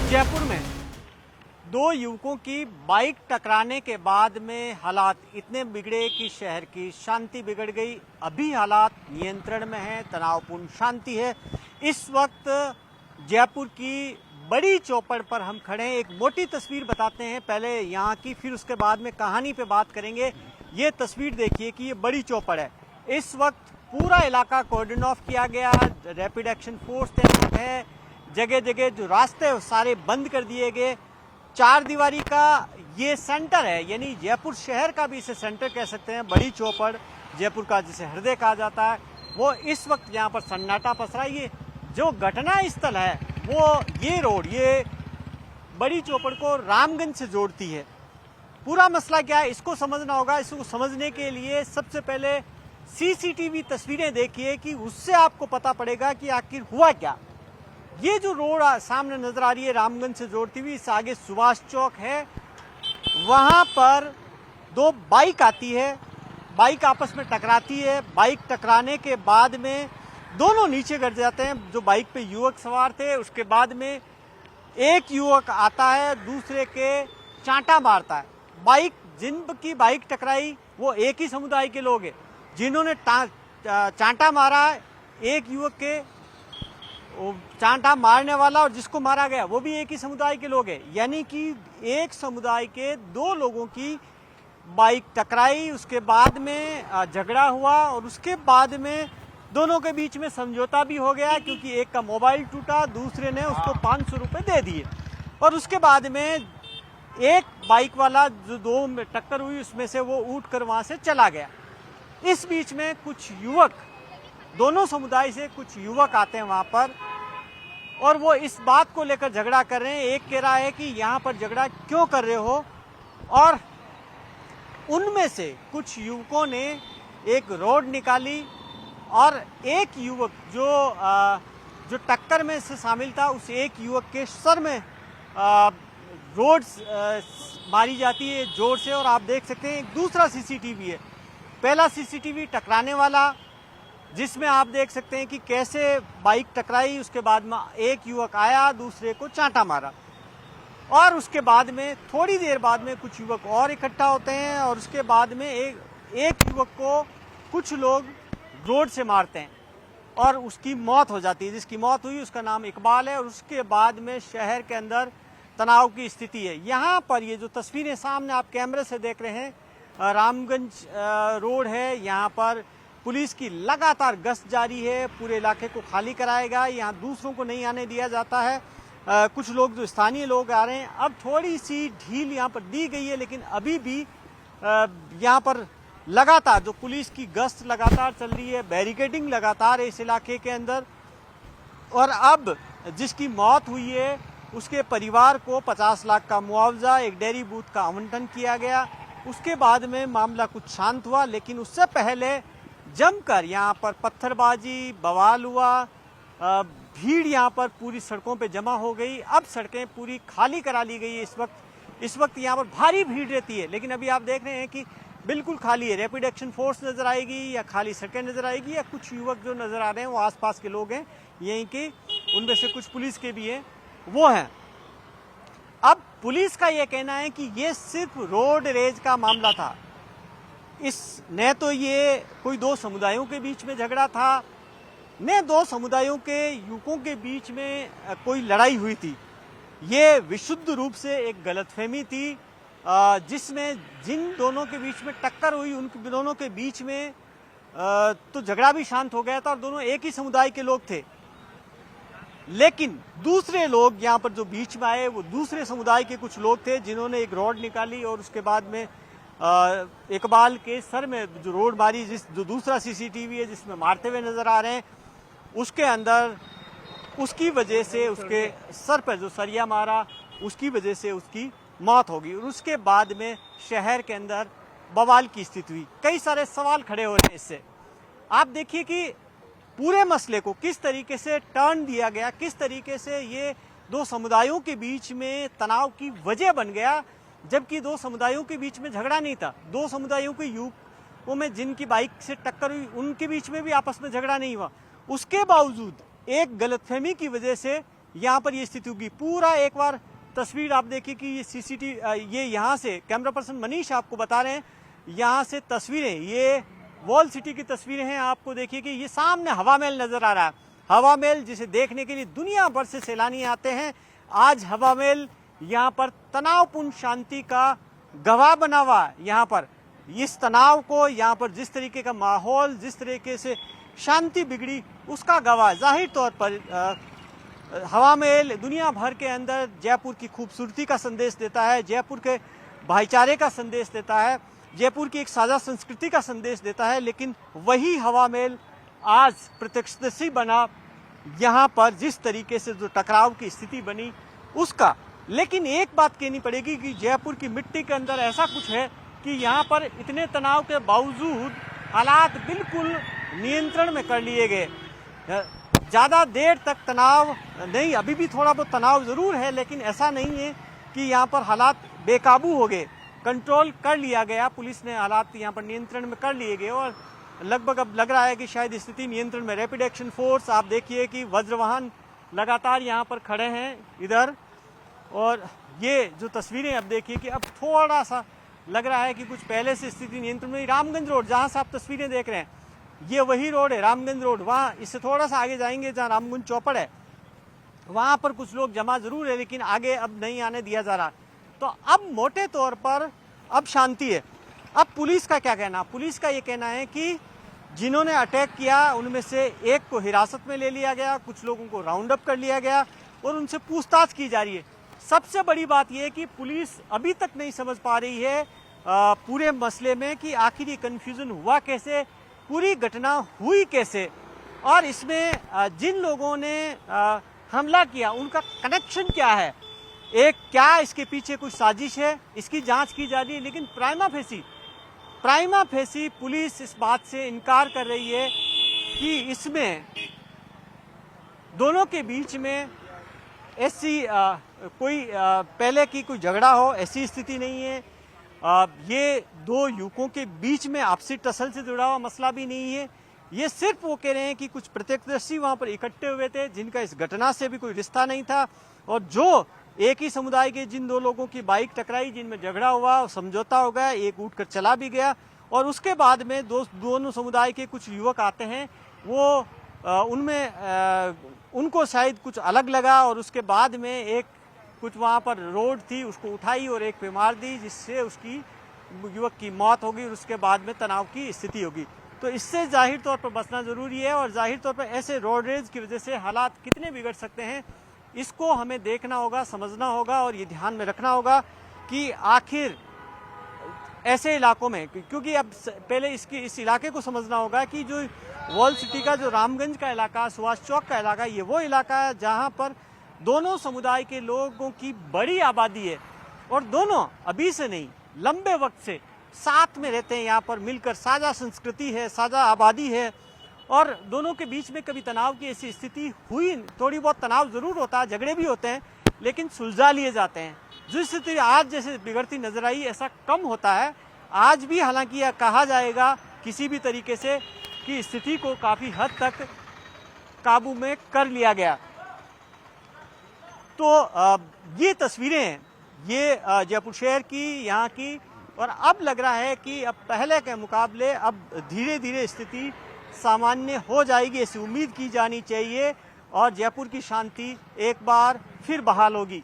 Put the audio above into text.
जयपुर में दो युवकों की बाइक टकराने के बाद में हालात इतने बिगड़े कि शहर की शांति बिगड़ गई। अभी हालात नियंत्रण में हैं, तनावपूर्ण शांति है। इस वक्त जयपुर की बड़ी चौपड़ पर हम खड़े हैं। एक मोटी तस्वीर बताते हैं पहले यहाँ की, फिर उसके बाद में कहानी पे बात करेंगे। ये तस्वीर देखिए कि ये बड़ी चौपड़ है। इस वक्त पूरा इलाका कॉर्डन ऑफ किया गया, रैपिड एक्शन फोर्स तैनात है, जगह जगह जो रास्ते हैं सारे बंद कर दिए गए। चार दीवारी का ये सेंटर है, यानी जयपुर शहर का भी इसे सेंटर कह सकते हैं। बड़ी चौपड़ जयपुर का जिसे हृदय कहा जाता है, वो इस वक्त यहाँ पर सन्नाटा पसरा। ये जो घटना स्थल है वो ये रोड, ये बड़ी चौपड़ को रामगंज से जोड़ती है। पूरा मसला क्या है इसको समझना होगा। इसको समझने के लिए सबसे पहले सीसीटीवी तस्वीरें देखिए कि उससे आपको पता पड़ेगा कि आखिर हुआ क्या। ये जो रोड सामने नजर आ रही है रामगंज से जोड़ती हुई, इस आगे सुभाष चौक है, वहां पर दो बाइक आती है, बाइक आपस में टकराती है। बाइक टकराने के बाद में दोनों नीचे गिर जाते हैं। जो बाइक पे युवक सवार थे, उसके बाद में एक युवक आता है, दूसरे के चांटा मारता है। बाइक जिनकी बाइक टकराई वो एक ही समुदाय के लोग हैं। जिन्होंने चांटा मारा, एक युवक के चांटा मारने वाला और जिसको मारा गया वो भी एक ही समुदाय के लोग हैं। यानी कि एक समुदाय के दो लोगों की बाइक टकराई, उसके बाद में झगड़ा हुआ और उसके बाद में दोनों के बीच में समझौता भी हो गया, क्योंकि एक का मोबाइल टूटा, दूसरे ने उसको 500 रुपये दे दिए। और उसके बाद में एक बाइक वाला जो दो में टक्कर हुई उसमें से वो उठ कर वहां से चला गया। इस बीच में कुछ युवक, दोनों समुदाय से कुछ युवक आते हैं वहां पर और वो इस बात को लेकर झगड़ा कर रहे हैं। एक कह रहा है कि यहाँ पर झगड़ा क्यों कर रहे हो, और उनमें से कुछ युवकों ने एक रोड निकाली और एक युवक जो टक्कर में से शामिल था, उस एक युवक के सर में रोड मारी जाती है जोर से। और आप देख सकते हैं एक दूसरा सीसीटीवी है, पहला सीसीटीवी टकराने वाला, जिसमें आप देख सकते हैं कि कैसे बाइक टकराई, उसके बाद में एक युवक आया, दूसरे को चांटा मारा और उसके बाद में थोड़ी देर बाद में कुछ युवक और इकट्ठा होते हैं और उसके बाद में एक युवक को कुछ लोग रोड से मारते हैं और उसकी मौत हो जाती है। जिसकी मौत हुई उसका नाम इकबाल है। और उसके बाद में शहर के अंदर तनाव की स्थिति है। यहाँ पर ये जो तस्वीरें सामने आप कैमरे से देख रहे हैं, रामगंज रोड है, यहाँ पर पुलिस की लगातार गश्त जारी है। पूरे इलाके को खाली कराएगा, यहाँ दूसरों को नहीं आने दिया जाता है। कुछ लोग जो स्थानीय लोग आ रहे हैं, अब थोड़ी सी ढील यहाँ पर दी गई है, लेकिन अभी भी यहाँ पर लगातार जो पुलिस की गश्त लगातार चल रही है, बैरिकेडिंग लगातार है इस इलाके के अंदर। और अब जिसकी मौत हुई है उसके परिवार को 50 लाख का मुआवजा, एक डेयरी बूथ का आवंटन किया गया। उसके बाद में मामला कुछ शांत हुआ, लेकिन उससे पहले जमकर यहाँ पर पत्थरबाजी, बवाल हुआ, भीड़ यहाँ पर पूरी सड़कों पे जमा हो गई। अब सड़कें पूरी खाली करा ली गई है। इस वक्त यहाँ पर भारी भीड़ रहती है, लेकिन अभी आप देख रहे हैं कि बिल्कुल खाली है। रैपिड एक्शन फोर्स नजर आएगी या खाली सड़कें नजर आएगी, या कुछ युवक जो नजर आ रहे हैं वो आसपास के लोग हैं यहीं के, उनमें से कुछ पुलिस के भी हैं, वो हैं। अब पुलिस का ये कहना है कि ये सिर्फ रोड रेज का मामला था। न तो ये कोई दो समुदायों के बीच में झगड़ा था, न दो समुदायों के युवकों के बीच में कोई लड़ाई हुई थी। ये विशुद्ध रूप से एक गलतफहमी थी, जिसमें जिन दोनों के बीच में टक्कर हुई उन दोनों के बीच में तो झगड़ा भी शांत हो गया था और दोनों एक ही समुदाय के लोग थे। लेकिन दूसरे लोग यहाँ पर जो बीच में आए वो दूसरे समुदाय के कुछ लोग थे, जिन्होंने एक रॉड निकाली और उसके बाद में इकबाल के सर में जो रोड मारी, जो दूसरा सीसीटीवी है जिसमें मारते हुए नजर आ रहे हैं, उसके अंदर उसकी वजह से उसके सर पर जो सरिया मारा उसकी वजह से उसकी मौत होगी। और उसके बाद में शहर के अंदर बवाल की स्थिति हुई। कई सारे सवाल खड़े हो रहे हैं इससे। आप देखिए कि पूरे मसले को किस तरीके से टर्न दिया गया, किस तरीके से ये दो समुदायों के बीच में तनाव की वजह बन गया, जबकि दो समुदायों के बीच में झगड़ा नहीं था। दो समुदायों के युवकों में जिनकी बाइक से टक्कर हुई उनके बीच में भी आपस में झगड़ा नहीं हुआ। उसके बावजूद एक गलतफहमी की वजह से यहाँ पर ये स्थिति होगी। पूरा एक बार तस्वीर आप देखिए कि ये ये यहाँ से कैमरा पर्सन मनीष आपको बता रहे हैं, यहाँ से तस्वीरें, ये वॉल सिटी की तस्वीरें हैं। आपको देखिए कि ये सामने हवा महल नजर आ रहा है। हवा महल जिसे देखने के लिए दुनिया भर से सैलानी आते हैं। आज हवा महल यहाँ पर तनावपूर्ण शांति का गवाह बना हुआ है। यहाँ पर इस तनाव को, यहाँ पर जिस तरीके का माहौल, जिस तरीके से शांति बिगड़ी, उसका गवाह जाहिर तौर पर हवा महल दुनिया भर के अंदर जयपुर की खूबसूरती का संदेश देता है, जयपुर के भाईचारे का संदेश देता है, जयपुर की एक साझा संस्कृति का संदेश देता है। लेकिन वही हवा महल आज प्रत्यक्षदर्शी बना, यहाँ पर जिस तरीके से जो टकराव की स्थिति बनी उसका। लेकिन एक बात कहनी पड़ेगी कि जयपुर की मिट्टी के अंदर ऐसा कुछ है कि यहाँ पर इतने तनाव के बावजूद हालात बिल्कुल नियंत्रण में कर लिए गए। ज़्यादा देर तक तनाव नहीं, अभी भी थोड़ा बहुत तनाव ज़रूर है, लेकिन ऐसा नहीं है कि यहाँ पर हालात बेकाबू हो गए। कंट्रोल कर लिया गया, पुलिस ने हालात यहाँ पर नियंत्रण में कर लिए गए और लगभग अब लग रहा है कि शायद स्थिति नियंत्रण में। रैपिड एक्शन फोर्स, आप देखिए कि वज्रवाहन लगातार यहाँ पर खड़े हैं इधर। और ये जो तस्वीरें अब देखिए कि अब थोड़ा सा लग रहा है कि कुछ पहले से स्थिति नियंत्रण में। रामगंज रोड जहाँ से आप तस्वीरें देख रहे हैं, ये वही रोड है रामगंज रोड। वहाँ इससे थोड़ा सा आगे जाएंगे जहाँ रामगंज चौपड़ है, वहाँ पर कुछ लोग जमा जरूर है, लेकिन आगे अब नहीं आने दिया जा रहा। तो अब मोटे तौर पर अब शांति है। अब पुलिस का क्या कहना? पुलिस का ये कहना है कि जिन्होंने अटैक किया उनमें से एक को हिरासत में ले लिया गया, कुछ लोगों को राउंड अप कर लिया गया और उनसे पूछताछ की जा रही है। सबसे बड़ी बात यह है कि पुलिस अभी तक नहीं समझ पा रही है पूरे मसले में कि आखिर ये कन्फ्यूजन हुआ कैसे, पूरी घटना हुई कैसे, और इसमें जिन लोगों ने हमला किया उनका कनेक्शन क्या है, एक क्या इसके पीछे कुछ साजिश है, इसकी जांच की जा रही है। लेकिन प्राइमा फेसी पुलिस इस बात से इनकार कर रही है कि इसमें दोनों के बीच में ऐसी कोई पहले की कोई झगड़ा हो, ऐसी स्थिति नहीं है। ये दो युवकों के बीच में आपसी टसल से जुड़ा हुआ मसला भी नहीं है। ये सिर्फ वो कह रहे हैं कि कुछ प्रत्यक्षदर्शी वहां पर इकट्ठे हुए थे जिनका इस घटना से भी कोई रिश्ता नहीं था, और जो एक ही समुदाय के जिन दो लोगों की बाइक टकराई, जिनमें झगड़ा हुआ, समझौता हो गया, एक उठकर चला भी गया, और उसके बाद में दोनों समुदाय के कुछ युवक आते हैं, वो उनमें उनको शायद कुछ अलग लगा, और उसके बाद में एक कुछ वहाँ पर रोड थी उसको उठाई और एक पे मार दी, जिससे उसकी युवक की मौत होगी और उसके बाद में तनाव की स्थिति होगी। तो इससे जाहिर तौर पर बचना जरूरी है, और जाहिर तौर पर ऐसे रोड रेज की वजह से हालात कितने बिगड़ सकते हैं इसको हमें देखना होगा, समझना होगा, और ये ध्यान में रखना होगा कि आखिर ऐसे इलाकों में, क्योंकि अब पहले इस इलाके को समझना होगा कि जो वॉल सिटी का जो रामगंज का इलाका, सुभाष चौक का इलाका, ये वो इलाका है जहाँ पर दोनों समुदाय के लोगों की बड़ी आबादी है, और दोनों अभी से नहीं लंबे वक्त से साथ में रहते हैं, यहाँ पर मिलकर साझा संस्कृति है, साझा आबादी है, और दोनों के बीच में कभी तनाव की ऐसी स्थिति हुई, थोड़ी बहुत तनाव जरूर होता है, झगड़े भी होते हैं, लेकिन सुलझा लिए जाते हैं। जो स्थिति आज जैसे बिगड़ती नजर आई, ऐसा कम होता है आज भी। हालांकि यह कहा जाएगा किसी भी तरीके से कि स्थिति को काफी हद तक काबू में कर लिया गया। तो ये तस्वीरें हैं, ये जयपुर शहर की, यहाँ की, और अब लग रहा है कि अब पहले के मुकाबले अब धीरे धीरे स्थिति सामान्य हो जाएगी, ऐसी उम्मीद की जानी चाहिए, और जयपुर की शांति एक बार फिर बहाल होगी।